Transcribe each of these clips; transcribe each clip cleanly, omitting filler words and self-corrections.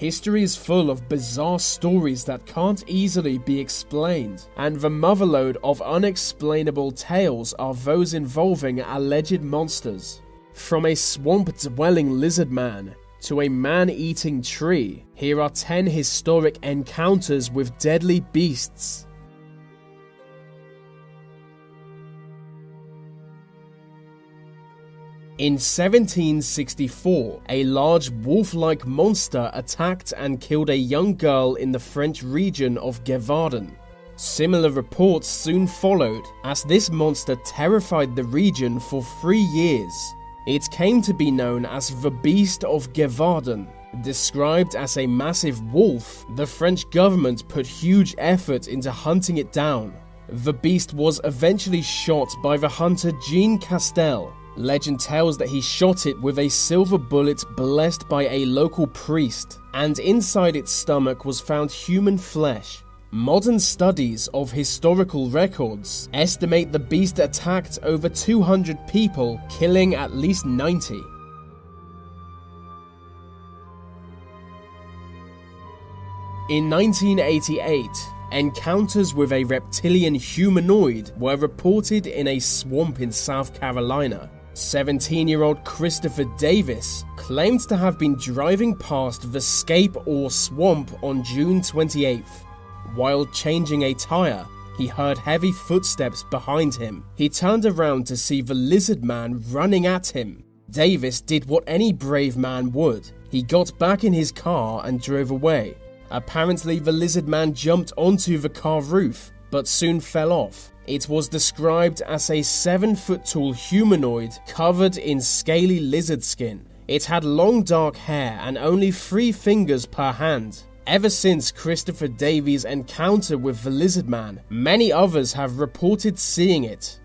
History is full of bizarre stories that can't easily be explained, and the motherlode of unexplainable tales are those involving alleged monsters. From a swamp-dwelling lizard man to a man-eating tree, here are 10 historic encounters with deadly beasts. In 1764, a large wolf-like monster attacked and killed a young girl in the French region of Gévaudan. Similar reports soon followed, as this monster terrified the region for 3 years. It came to be known as the Beast of Gévaudan. Described as a massive wolf, the French government put huge effort into hunting it down. The beast was eventually shot by the hunter Jean Castel. Legend tells that he shot it with a silver bullet blessed by a local priest, and inside its stomach was found human flesh. Modern studies of historical records estimate the beast attacked over 200 people, killing at least 90. In 1988, encounters with a reptilian humanoid were reported in a swamp in South Carolina. 17-year-old Christopher Davis claimed to have been driving past the Scape Ore Swamp on June 28th. While changing a tire, he heard heavy footsteps behind him. He turned around to see the lizard man running at him. Davis did what any brave man would. He got back in his car and drove away. Apparently, the lizard man jumped onto the car roof, but soon fell off. It was described as a 7-foot-tall humanoid covered in scaly lizard skin. It had long dark hair and only 3 fingers per hand. Ever since Christopher Davies' encounter with the lizard man, many others have reported seeing it.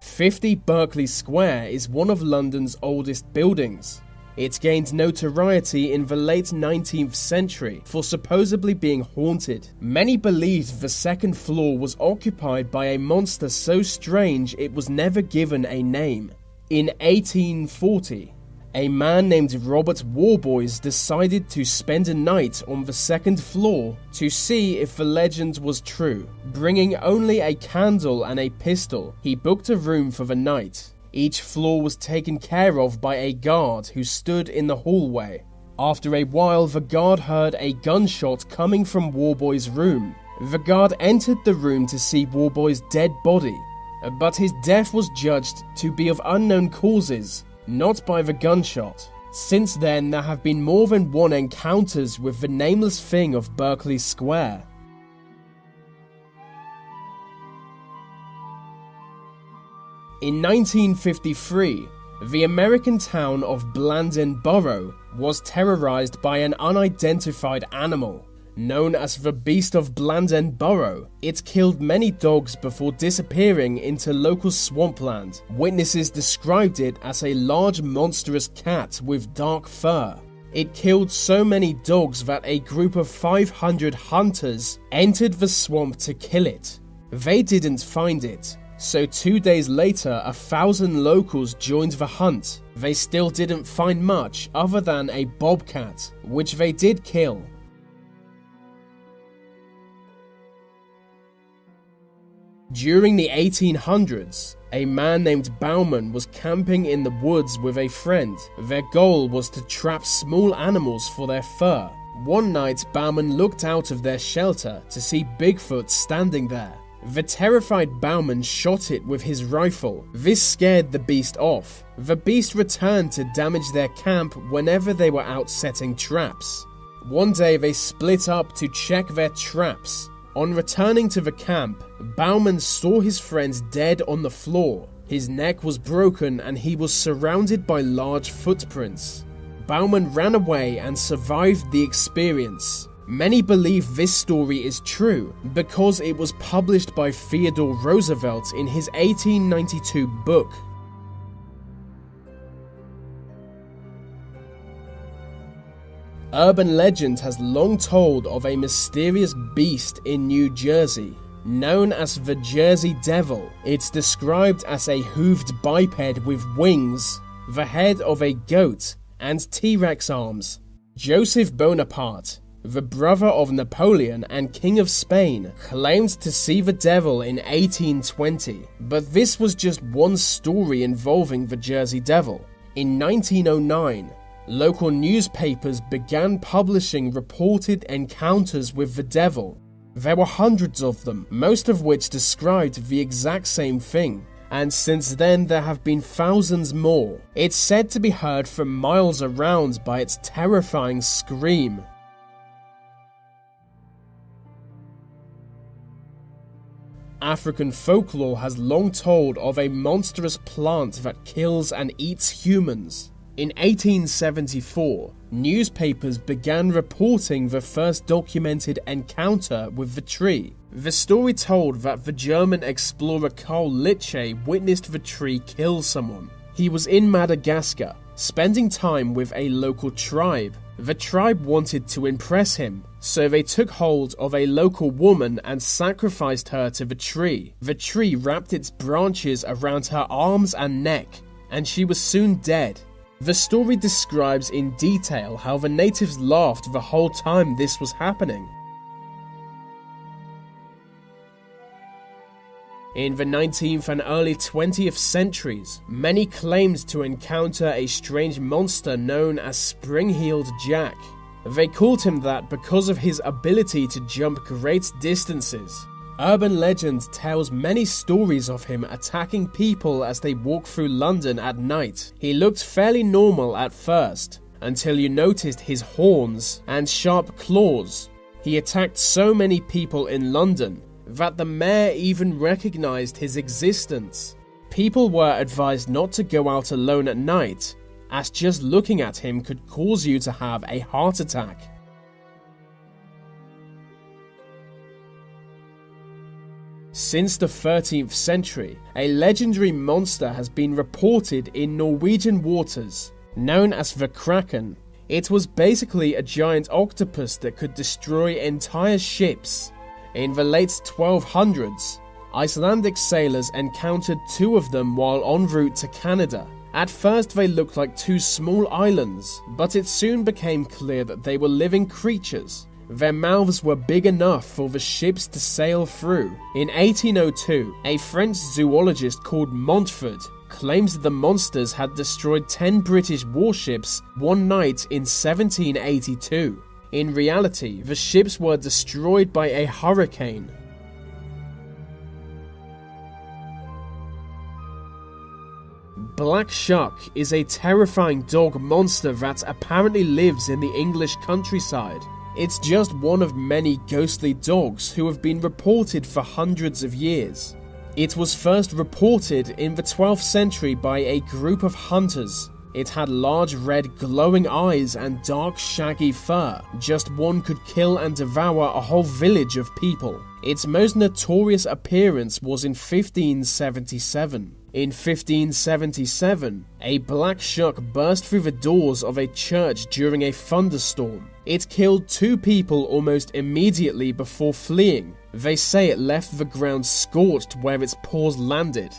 "50 Berkeley Square is one of London's oldest buildings. It gained notoriety in the late 19th century for supposedly being haunted. Many believed the second floor was occupied by a monster so strange it was never given a name. In 1840, a man named Robert Warboys decided to spend a night on the second floor to see if the legend was true. Bringing only a candle and a pistol, he booked a room for the night. Each floor was taken care of by a guard who stood in the hallway. After a while, the guard heard a gunshot coming from Warboys' room. The guard entered the room to see Warboys' dead body, but his death was judged to be of unknown causes, not by the gunshot. Since then, there have been more than one encounters with the nameless thing of Berkeley Square. In 1953, the American town of Blandin Borough was terrorized by an unidentified animal. Known as the Beast of Blandin Borough, it killed many dogs before disappearing into local swampland. Witnesses described it as a large monstrous cat with dark fur. It killed so many dogs that a group of 500 hunters entered the swamp to kill it. They didn't find it. So 2 days later, 1,000 locals joined the hunt. They still didn't find much other than a bobcat, which they did kill. During the 1800s, a man named Bauman was camping in the woods with a friend. Their goal was to trap small animals for their fur. One night, Bauman looked out of their shelter to see Bigfoot standing there. The terrified Bauman shot it with his rifle. This scared the beast off. The beast returned to damage their camp whenever they were out setting traps. One day they split up to check their traps. On returning to the camp, Bauman saw his friend dead on the floor. His neck was broken and he was surrounded by large footprints. Bauman ran away and survived the experience. Many believe this story is true because it was published by Theodore Roosevelt in his 1892 book. Urban legend has long told of a mysterious beast in New Jersey. Known as the Jersey Devil, it's described as a hooved biped with wings. the head of a goat, and T-Rex arms. Joseph Bonaparte, the brother of Napoleon and King of Spain, claimed to see the devil in 1820, but this was just one story involving the Jersey Devil. In 1909, local newspapers began publishing reported encounters with the devil. There were hundreds of them, most of which described the exact same thing. And since then there have been thousands more. It's said to be heard from miles around by its terrifying scream. African folklore has long told of a monstrous plant that kills and eats humans. In 1874, newspapers began reporting the first documented encounter with the tree. The story told that the German explorer Karl Litzsche witnessed the tree kill someone. He was in Madagascar, spending time with a local tribe. The tribe wanted to impress him, so they took hold of a local woman and sacrificed her to the tree. The tree wrapped its branches around her arms and neck, and she was soon dead. The story describes in detail how the natives laughed the whole time this was happening. In the 19th and early 20th centuries, many claimed to encounter a strange monster known as Spring-Heeled Jack. They called him that because of his ability to jump great distances. Urban legend tells many stories of him attacking people as they walk through London at night. He looked fairly normal at first, until you noticed his horns and sharp claws. He attacked so many people in London that the mayor even recognized his existence. People were advised not to go out alone at night, as just looking at him could cause you to have a heart attack. Since the 13th century, a legendary monster has been reported in Norwegian waters, known as the Kraken. It was basically a giant octopus that could destroy entire ships. In the late 1200s, Icelandic sailors encountered two of them while en route to Canada. At first they looked like two small islands, but it soon became clear that they were living creatures. Their mouths were big enough for the ships to sail through. In 1802, a French zoologist called Montfort claimed the monsters had destroyed 10 British warships one night in 1782. In reality, the ships were destroyed by a hurricane. Black Shuck is a terrifying dog monster that apparently lives in the English countryside. It's just one of many ghostly dogs who have been reported for hundreds of years. It was first reported in the 12th century by a group of hunters. It had large red glowing eyes and dark shaggy fur. Just one could kill and devour a whole village of people. Its most notorious appearance was in 1577. In 1577, a black shuck burst through the doors of a church during a thunderstorm. It killed 2 people almost immediately before fleeing. They say it left the ground scorched where its paws landed.